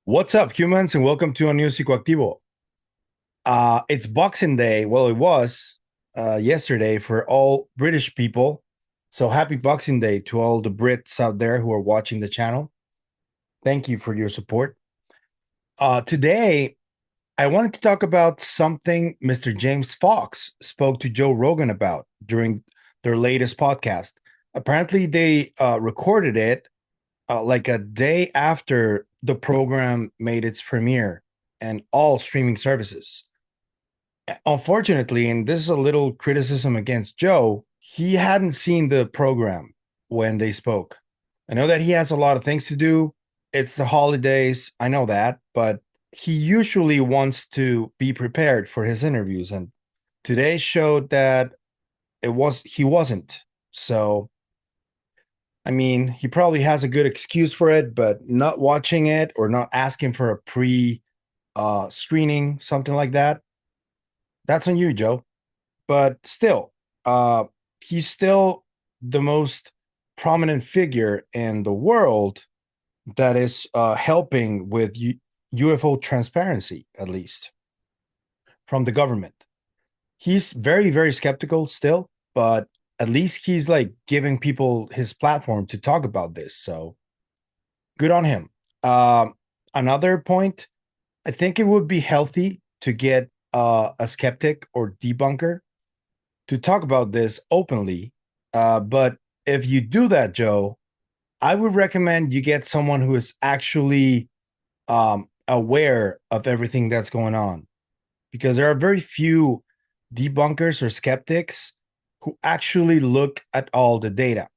What's up, humans, and welcome to a new Psicoactivo. It's Boxing Day. Well, it was yesterday for all British people. So happy Boxing Day to all the Brits out there who are watching the channel. Thank you for your support. Today, I wanted to talk about something Mr. James Fox spoke to Joe Rogan about during their latest podcast. Apparently, they recorded it like a day after the program made its premiere and all streaming services. Unfortunately, and this is a little criticism against Joe, he hadn't seen the program when they spoke. I know that he has a lot of things to do. It's the holidays. I know that, but he usually wants to be prepared for his interviews. And today showed that he wasn't. So I mean, he probably has a good excuse for it, but not watching it or not asking for a pre screening, something like that, that's on you, Joe. But still, uh, he's still the most prominent figure in the world that is helping with UFO transparency, at least from the government. He's very, very skeptical still, but at least he's like giving people his platform to talk about this. So good on him. Another point, I think it would be healthy to get a skeptic or debunker to talk about this openly. But if you do that, Joe, I would recommend you get someone who is actually aware of everything that's going on, because there are very few debunkers or skeptics who actually look at all the data.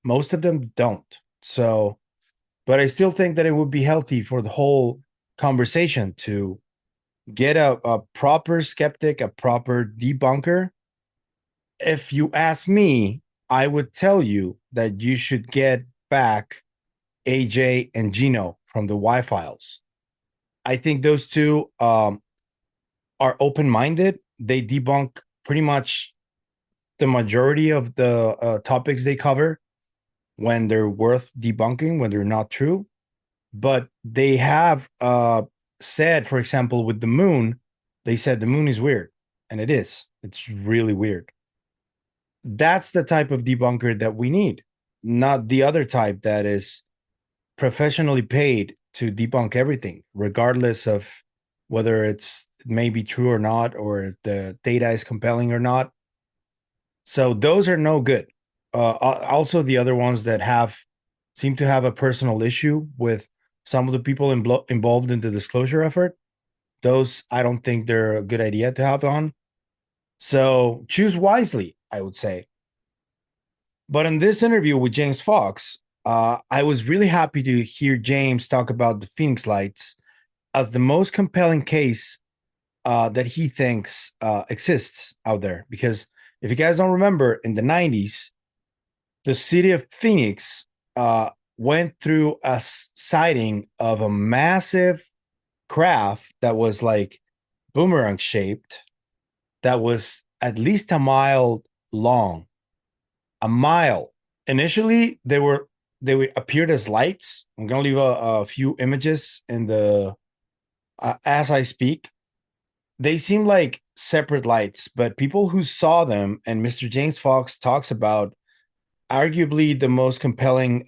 Most of them don't. So, but I still think that it would be healthy for the whole conversation to get a proper skeptic, a proper debunker. If you ask me, I would tell you that you should get back AJ and Gino from the Y Files. I think those two are open minded. They debunk pretty much the majority of the topics they cover when they're worth debunking, when they're not true. But they have said, for example, with the moon, they said the moon is weird, and it is. It's really weird. That's the type of debunker that we need, not the other type that is professionally paid to debunk everything, regardless of whether it's maybe true or not, or the data is compelling or not. So those are no good. Also, the other ones that have seem to have a personal issue with some of the people involved in the disclosure effort. Those I don't think they're a good idea to have on. So choose wisely, I would say. But in this interview with James Fox, I was really happy to hear James talk about the Phoenix Lights as the most compelling case that he thinks exists out there. Because if you guys don't remember, in the 90s, the city of Phoenix went through a sighting of a massive craft that was like boomerang shaped, that was at least a mile long. A mile. Initially, they appeared as lights. I'm gonna leave a few images in the as I speak. They seem like separate lights, but people who saw them, and Mr. James Fox talks about arguably the most compelling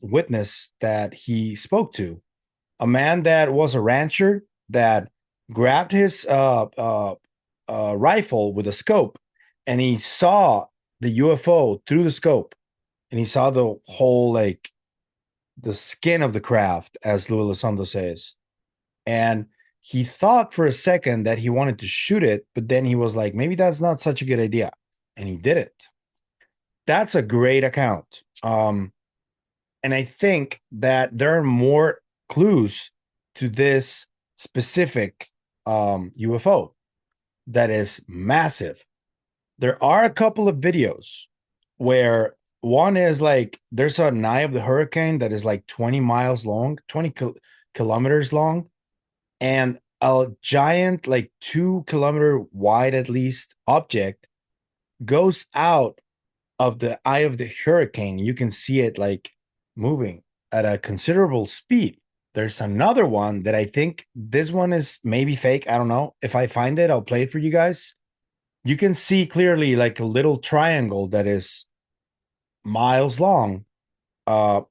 witness that he spoke to, a man that was a rancher that grabbed his rifle with a scope, and he saw the UFO through the scope, and he saw the whole, like, the skin of the craft, as Louis Elizondo says. And he thought for a second that he wanted to shoot it, but then he was like, maybe that's not such a good idea. And he did it. That's a great account. And I think that there are more clues to this specific UFO that is massive. There are a couple of videos where one is like there's an eye of the hurricane that is like 20 miles long, 20 kilometers long, and a giant, like 2 kilometer wide at least, object goes out of the eye of the hurricane. You can see it like moving at a considerable speed. There's another one that I think this one is maybe fake. I don't know. If I find it, I'll play it for you guys. You can see clearly like a little triangle that is miles long,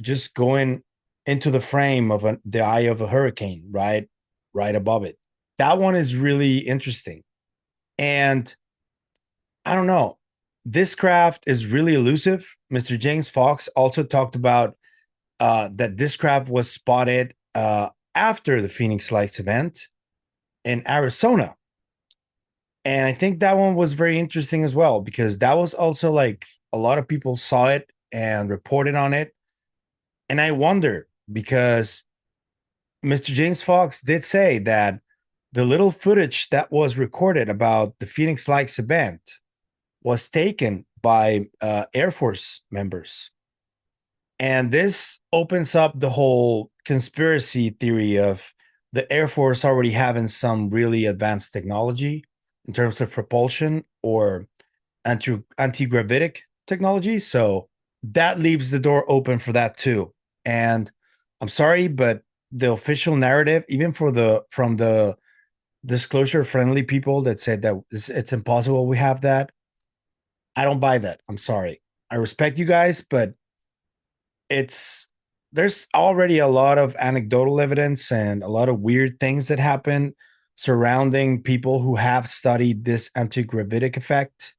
just going into the frame of the eye of a hurricane, right above it. That one is really interesting. And I don't know. This craft is really elusive. Mr. James Fox also talked about that this craft was spotted after the Phoenix Lights event in Arizona. And I think that one was very interesting as well, because that was also like a lot of people saw it and reported on it. And I wonder, because Mr. James Fox did say that the little footage that was recorded about the Phoenix Lights event was taken by Air Force members. And this opens up the whole conspiracy theory of the Air Force already having some really advanced technology in terms of propulsion or anti-gravitic technology. So that leaves the door open for that too. And I'm sorry, but the official narrative, even from the disclosure friendly people that said that it's impossible we have that, I don't buy that. I'm sorry. I respect you guys, but there's already a lot of anecdotal evidence and a lot of weird things that happen surrounding people who have studied this anti-gravitic effect.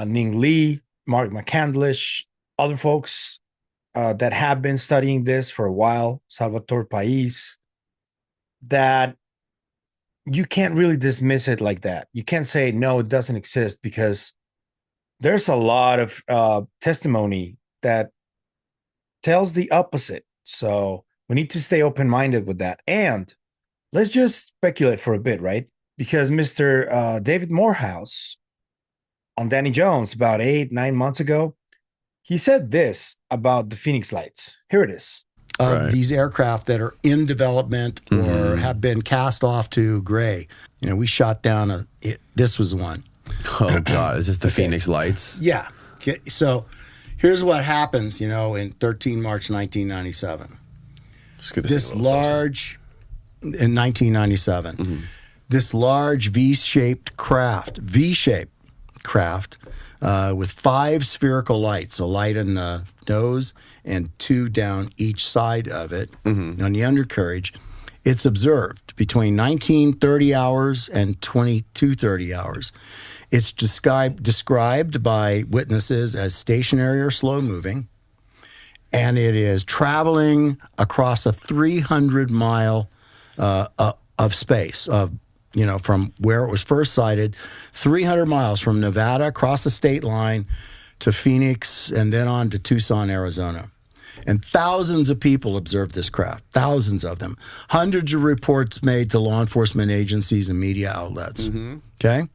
Ning Lee, Mark McCandlish, other folks that have been studying this for a while, Salvatore Pais, that you can't really dismiss it like that. You can't say, no, it doesn't exist, because there's a lot of testimony that tells the opposite. So we need to stay open-minded with that. And let's just speculate for a bit, right? Because Mr. David Morehouse on Danny Jones about 8-9 months ago, he said this about the Phoenix Lights. Here it is. These aircraft that are in development or have been cast off to gray. You know, we shot down this was one. Oh, God. Is this the Phoenix Lights? Yeah. Okay. So here's what happens, in 13 March 1997. This large, in 1997, this large V-shaped craft with 5 spherical lights, a light in the nose and 2 down each side of it on the undercarriage. It's observed between 19:30 hours and 22:30 hours. It's described by witnesses as stationary or slow-moving, and it is traveling across a 300-mile of space, from where it was first sighted, 300 miles from Nevada across the state line to Phoenix and then on to Tucson, Arizona. And thousands of people observed this craft, thousands of them. Hundreds of reports made to law enforcement agencies and media outlets. Okay?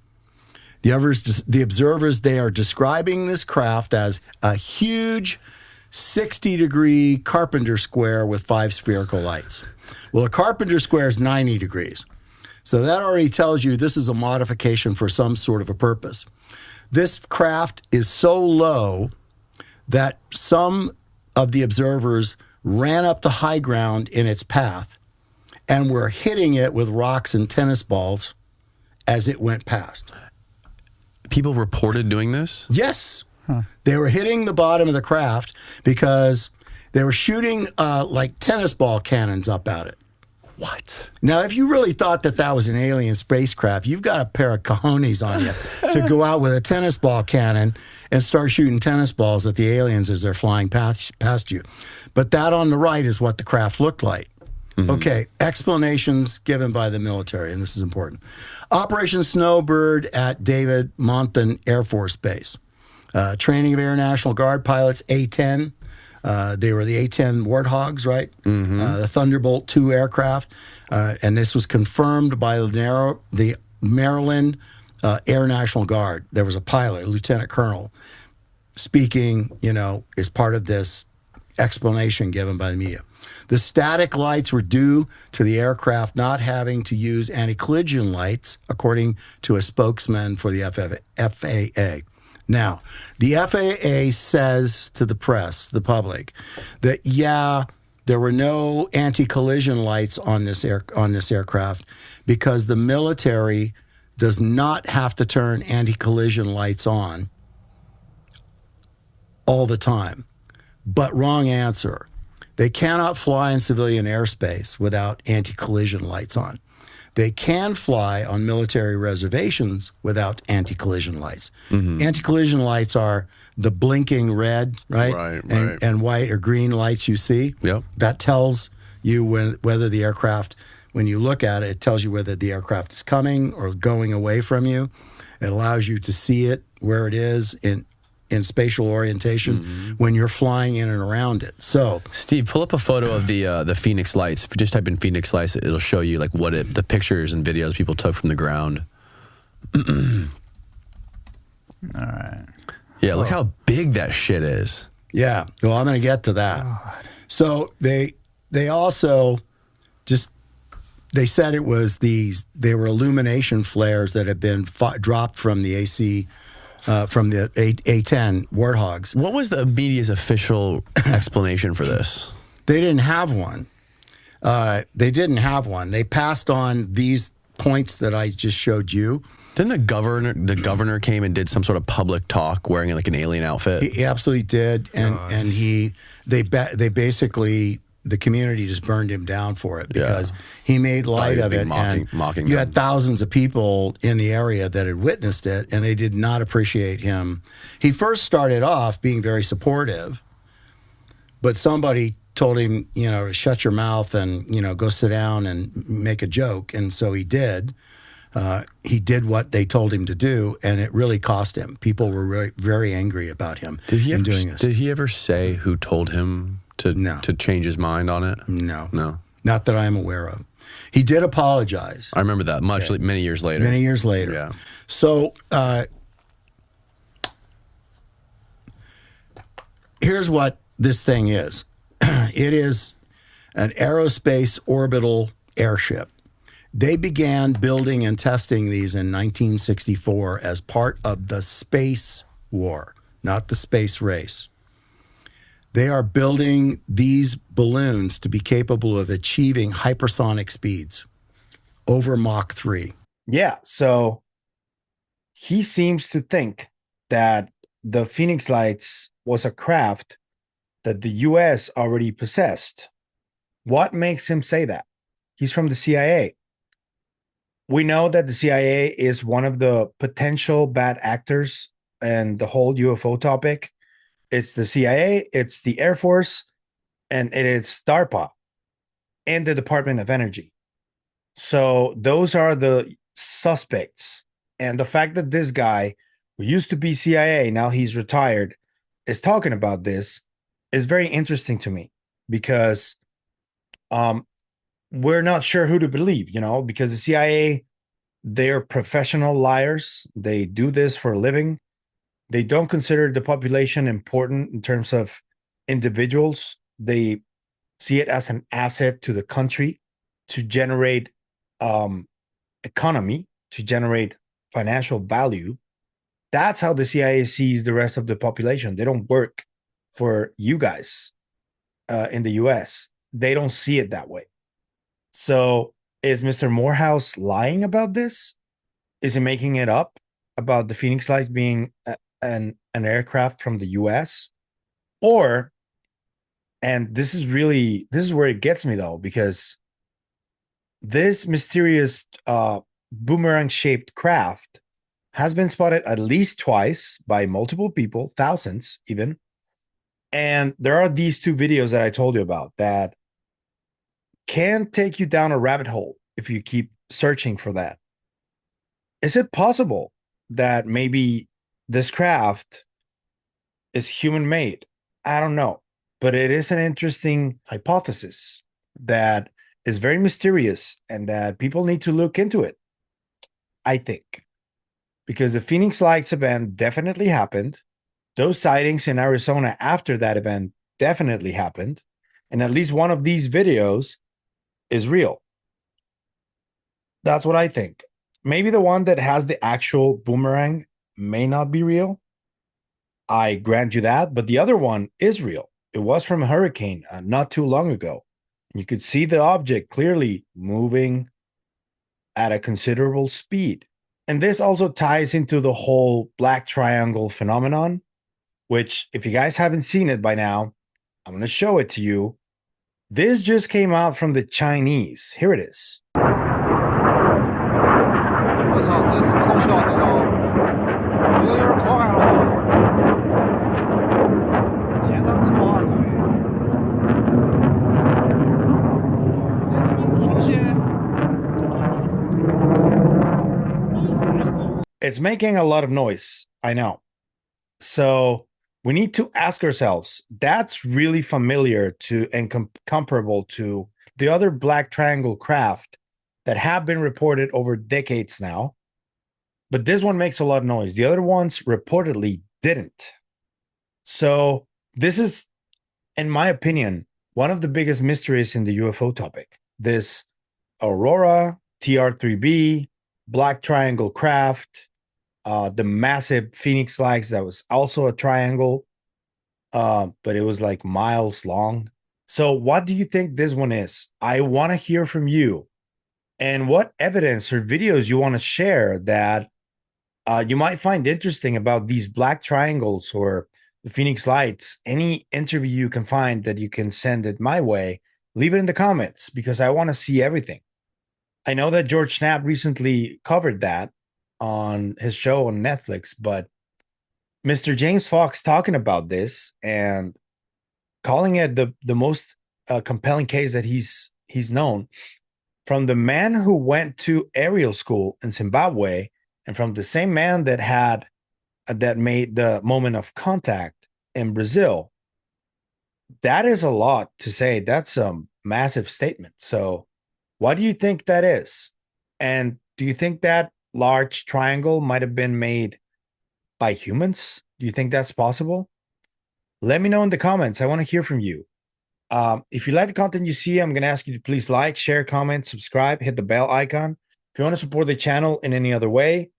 The observers, they are describing this craft as a huge 60-degree carpenter square with 5 spherical lights. Well, a carpenter square is 90 degrees. So that already tells you this is a modification for some sort of a purpose. This craft is so low that some of the observers ran up to high ground in its path and were hitting it with rocks and tennis balls as it went past. People reported doing this? Yes. They were hitting the bottom of the craft because they were shooting like tennis ball cannons up at it. What? Now, if you really thought that was an alien spacecraft, you've got a pair of cojones on you to go out with a tennis ball cannon and start shooting tennis balls at the aliens as they're flying past you. But that on the right is what the craft looked like. Okay, explanations given by the military, and this is important. Operation Snowbird at David Monthan Air Force Base. Training of Air National Guard pilots, A-10. They were the A-10 Warthogs, right? The Thunderbolt II aircraft. And this was confirmed by the Maryland Air National Guard. There was a pilot, a lieutenant colonel, speaking, as part of this explanation given by the media. The static lights were due to the aircraft not having to use anti-collision lights, according to a spokesman for the FAA. Now, the FAA says to the press, the public, that, There were no anti-collision lights on this aircraft because the military does not have to turn anti-collision lights on all the time. But wrong answer. They cannot fly in civilian airspace without anti-collision lights on. They can fly on military reservations without anti-collision lights. Anti-collision lights are the blinking red, right? And white or green lights you see. Yep. That tells you whether the aircraft, when you look at it, it tells you whether the aircraft is coming or going away from you. It allows you to see it where it is in spatial orientation when you're flying in and around it. So, Steve, pull up a photo of the Phoenix lights. If you just type in Phoenix lights, it'll show you like the pictures and videos people took from the ground. All right. Yeah, look how big that shit is. yeah, well, I'm going to get to that. God. So they also just, they said it was they were illumination flares that had been dropped from the AC, from the A-10 Warthogs. What was the media's official explanation for this? They didn't have one. They passed on these points that I just showed you. Didn't the governor came and did some sort of public talk wearing like an alien outfit? He absolutely did, and they basically, the community just burned him down for it because he made light of it, mocking you them. had thousands of people in the area that had witnessed it, and they did not appreciate him. He first started off being very supportive, but somebody told him, to shut your mouth and, go sit down and make a joke, and so he did. He did what they told him to do, and it really cost him. People were very, very angry about him doing this. Did he ever say who told him to change his mind on it? No. Not that I'm aware of. He did apologize. I remember that many years later. Many years later. Yeah. So here's what this thing is. It is an aerospace orbital airship. They began building and testing these in 1964 as part of the space war, not the space race. They are building these balloons to be capable of achieving hypersonic speeds over Mach 3. Yeah. So he seems to think that the Phoenix Lights was a craft that the U.S. already possessed. What makes him say that? He's from the CIA. We know that the CIA is one of the potential bad actors in the whole UFO topic. It's the CIA, it's the Air Force, and it is DARPA and the Department of Energy. So those are the suspects. And the fact that this guy, who used to be CIA, now he's retired, is talking about this is very interesting to me because we're not sure who to believe, because the CIA, they're professional liars. They do this for a living. They don't consider the population important in terms of individuals. They see it as an asset to the country to generate economy, to generate financial value. That's how the CIA sees the rest of the population. They don't work for you guys in the US. They don't see it that way. So is Mr. Morehouse lying about this? Is he making it up about the Phoenix Lights being an aircraft from the US? Or, and this is where it gets me though, because this mysterious boomerang-shaped craft has been spotted at least twice by multiple people, thousands even. And there are these two videos that I told you about that can take you down a rabbit hole if you keep searching for that. Is it possible that maybe this craft is human-made? I don't know. But it is an interesting hypothesis that is very mysterious and that people need to look into it, I think. Because the Phoenix Lights event definitely happened. Those sightings in Arizona after that event definitely happened. And at least one of these videos is real. That's what I think. Maybe the one that has the actual boomerang may not be real. I grant you that. But the other one is real. It was from a hurricane not too long ago. You could see the object clearly moving at a considerable speed. And this also ties into the whole black triangle phenomenon, which, if you guys haven't seen it by now, I'm going to show it to you. This just came out from the Chinese. Here it is. It's making a lot of noise, I know. So we need to ask ourselves, that's really familiar to and comparable to the other black triangle craft that have been reported over decades now. But this one makes a lot of noise. The other ones reportedly didn't. So this is, in my opinion, one of the biggest mysteries in the UFO topic. This Aurora, TR3B, black triangle craft, the massive Phoenix lights that was also a triangle, but it was like miles long. So what do you think this one is? I want to hear from you. And what evidence or videos you want to share that you might find interesting about these black triangles or the Phoenix lights. Any interview you can find that you can send it my way, leave it in the comments because I want to see everything. I know that George Knapp recently covered that on his show on Netflix, but Mr. James Fox talking about this and calling it the most compelling case that he's known, from the man who went to aerial school in Zimbabwe and from the same man that made the moment of contact in Brazil. That is a lot to say. That's a massive statement. So what do you think that is? And do you think that large triangle might have been made by humans? Do you think that's possible? Let me know in the comments. I want to hear from you. If you like the content you see, I'm going to ask you to please like, share, comment, subscribe, hit the bell icon. If you want to support the channel in any other way,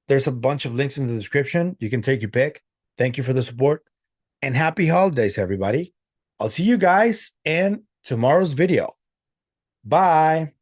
there's a bunch of links in the description. You can take your pick. Thank you for the support. And happy holidays, everybody. I'll see you guys in tomorrow's video. Bye.